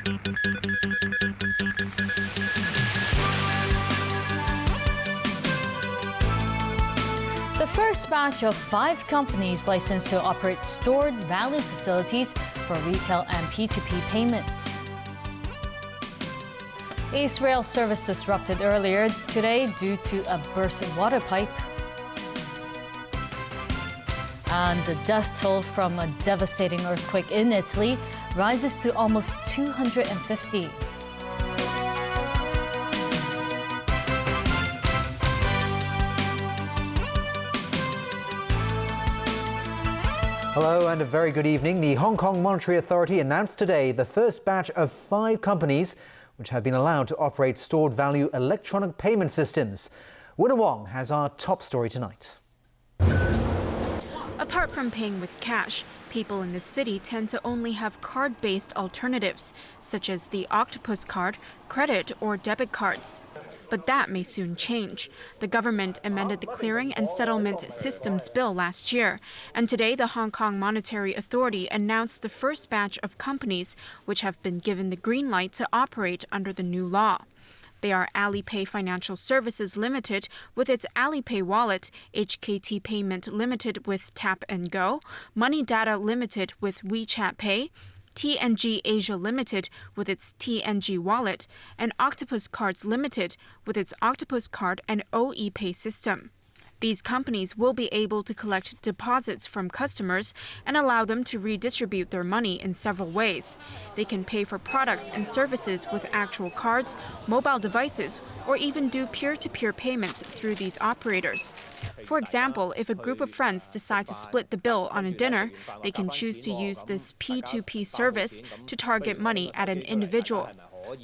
The first batch of 5 companies licensed to operate stored value facilities for retail and P2P payments. Ace Rail service disrupted earlier today due to a burst water pipe. And the death toll from a devastating earthquake in Italy rises to almost 250. Hello and a very good evening. The Hong Kong Monetary Authority announced today the first batch of 5 companies which have been allowed to operate stored value electronic payment systems. Winnie Wong has our top story tonight. Apart from paying with cash, people in the city tend to only have card-based alternatives, such as the Octopus card, credit or debit cards. But that may soon change. The government amended the Clearing and Settlement Systems Bill last year, and today the Hong Kong Monetary Authority announced the first batch of companies which have been given the green light to operate under the new law. They are Alipay Financial Services Limited with its Alipay Wallet, HKT Payment Limited with Tap and Go, Money Data Limited with WeChat Pay, TNG Asia Limited with its TNG Wallet, and Octopus Cards Limited with its Octopus Card and OE-Pay system. These companies will be able to collect deposits from customers and allow them to redistribute their money in several ways. They can pay for products and services with actual cards, mobile devices, or even do peer-to-peer payments through these operators. For example, if a group of friends decide to split the bill on a dinner, they can choose to use this P2P service to target money at an individual.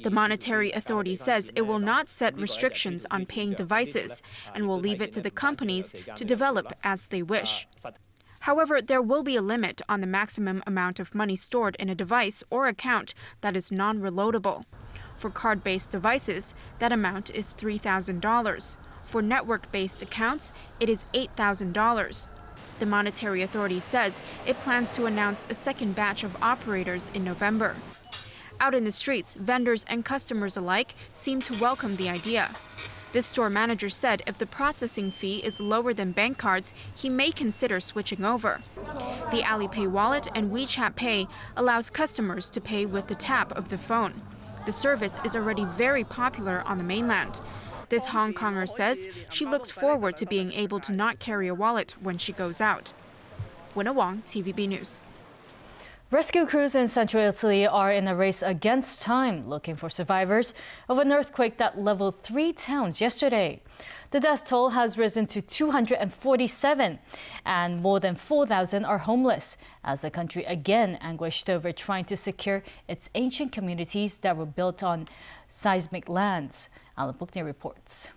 The Monetary Authority says it will not set restrictions on paying devices and will leave it to the companies to develop as they wish. However, there will be a limit on the maximum amount of money stored in a device or account that is non-reloadable. For card-based devices, that amount is $3,000. For network-based accounts, it is $8,000. The Monetary Authority says it plans to announce a second batch of operators in November. Out in the streets, vendors and customers alike seem to welcome the idea. This store manager said if the processing fee is lower than bank cards, he may consider switching over. The Alipay Wallet and WeChat Pay allows customers to pay with the tap of the phone. The service is already very popular on the mainland. This Hong Konger says she looks forward to being able to not carry a wallet when she goes out. Winnie Wong, TVB News. Rescue crews in central Italy are in a race against time, looking for survivors of an earthquake that leveled 3 towns yesterday. The death toll has risen to 247, and more than 4,000 are homeless, as the country again anguished over trying to secure its ancient communities that were built on seismic lands. Alan Bookney reports.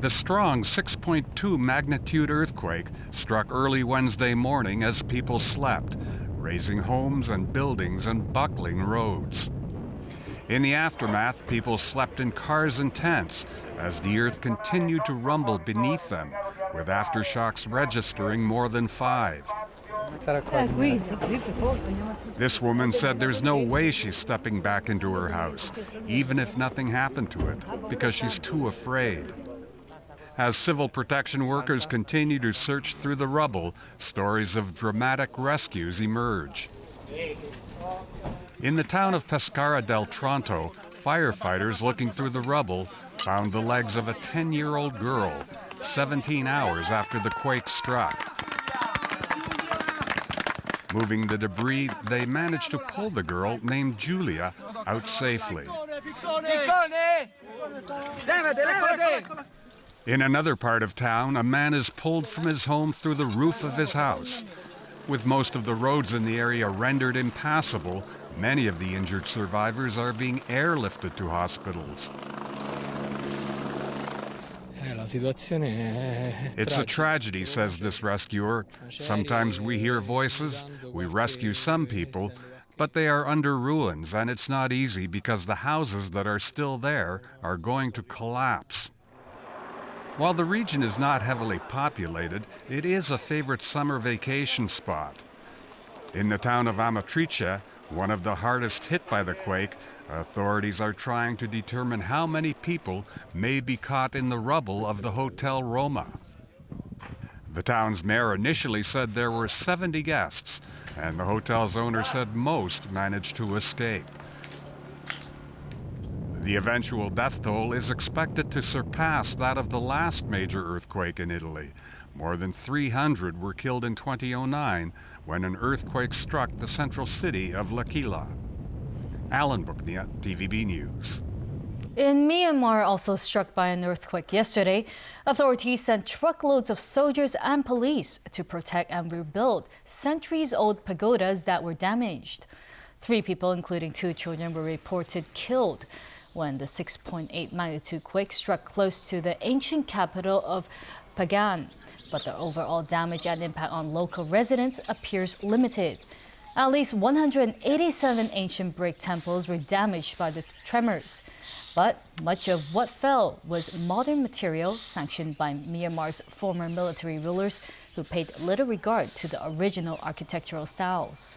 The strong 6.2 magnitude earthquake struck early Wednesday morning as people slept, razing homes and buildings and buckling roads. In the aftermath, people slept in cars and tents as the earth continued to rumble beneath them, with aftershocks registering more than 5. This woman said there's no way she's stepping back into her house, even if nothing happened to it, because she's too afraid. As civil protection workers continue to search through the rubble, stories of dramatic rescues emerge. In the town of Pescara del Tronto, firefighters looking through the rubble found the legs of a 10-year-old girl 17 hours after the quake struck. Moving the debris, they managed to pull the girl named Giulia out safely. In another part of town, a man is pulled from his home through the roof of his house. With most of the roads in the area rendered impassable, many of the injured survivors are being airlifted to hospitals. It's a tragedy, says this rescuer. Sometimes we hear voices, we rescue some people, but they are under ruins, and it's not easy because the houses that are still there are going to collapse. While the region is not heavily populated, it is a favorite summer vacation spot. In the town of Amatrice, One of the hardest hit by the quake, authorities are trying to determine how many people may be caught in the rubble of the Hotel Roma. The town's mayor initially said there were 70 guests, and the hotel's owner said most managed to escape. The eventual death toll is expected to surpass that of the last major earthquake in Italy. More than 300 were killed in 2009 when an earthquake struck the central city of L'Aquila. Alan Buknia, TVB News. In Myanmar, also struck by an earthquake yesterday, authorities sent truckloads of soldiers and police to protect and rebuild centuries-old pagodas that were damaged. 3 people, including 2 children, were reported killed when the 6.8 magnitude quake struck close to the ancient capital of Pagan. But the overall damage and impact on local residents appears limited. At least 187 ancient brick temples were damaged by the tremors. But much of what fell was modern material sanctioned by Myanmar's former military rulers who paid little regard to the original architectural styles.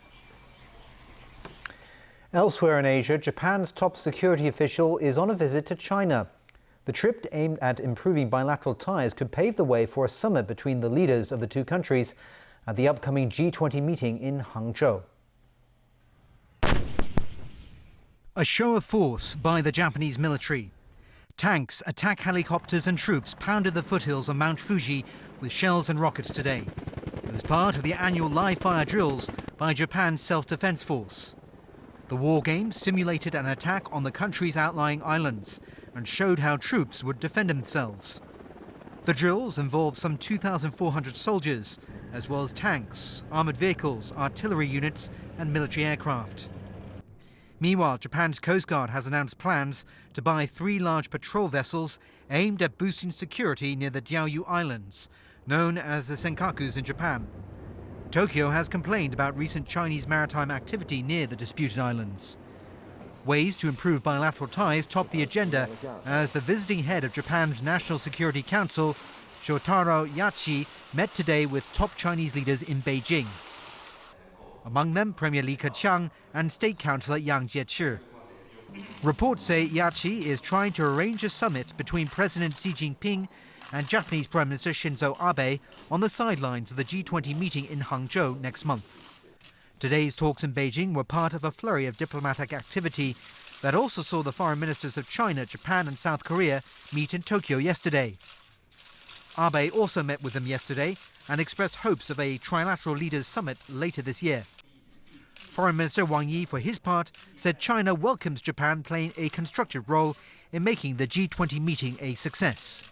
Elsewhere in Asia, Japan's top security official is on a visit to China. The trip aimed at improving bilateral ties could pave the way for a summit between the leaders of the 2 countries at the upcoming G20 meeting in Hangzhou. A show of force by the Japanese military. Tanks, attack helicopters and troops pounded the foothills of Mount Fuji with shells and rockets today. It was part of the annual live-fire drills by Japan's self-defense force. The war games simulated an attack on the country's outlying islands and showed how troops would defend themselves. The drills involved some 2,400 soldiers, as well as tanks, armoured vehicles, artillery units and military aircraft. Meanwhile, Japan's Coast Guard has announced plans to buy 3 large patrol vessels aimed at boosting security near the Diaoyu Islands, known as the Senkakus in Japan. Tokyo has complained about recent Chinese maritime activity near the disputed islands. Ways to improve bilateral ties top the agenda as the visiting head of Japan's National Security Council, Shotaro Yachi, met today with top Chinese leaders in Beijing. Among them, Premier Li Keqiang and State Councillor Yang Jiechi. Reports say Yachi is trying to arrange a summit between President Xi Jinping and Japanese Prime Minister Shinzo Abe on the sidelines of the G20 meeting in Hangzhou next month. Today's talks in Beijing were part of a flurry of diplomatic activity that also saw the foreign ministers of China, Japan and South Korea meet in Tokyo yesterday. Abe also met with them yesterday and expressed hopes of a trilateral leaders summit later this year. Foreign Minister Wang Yi, for his part, said China welcomes Japan playing a constructive role in making the G20 meeting a success.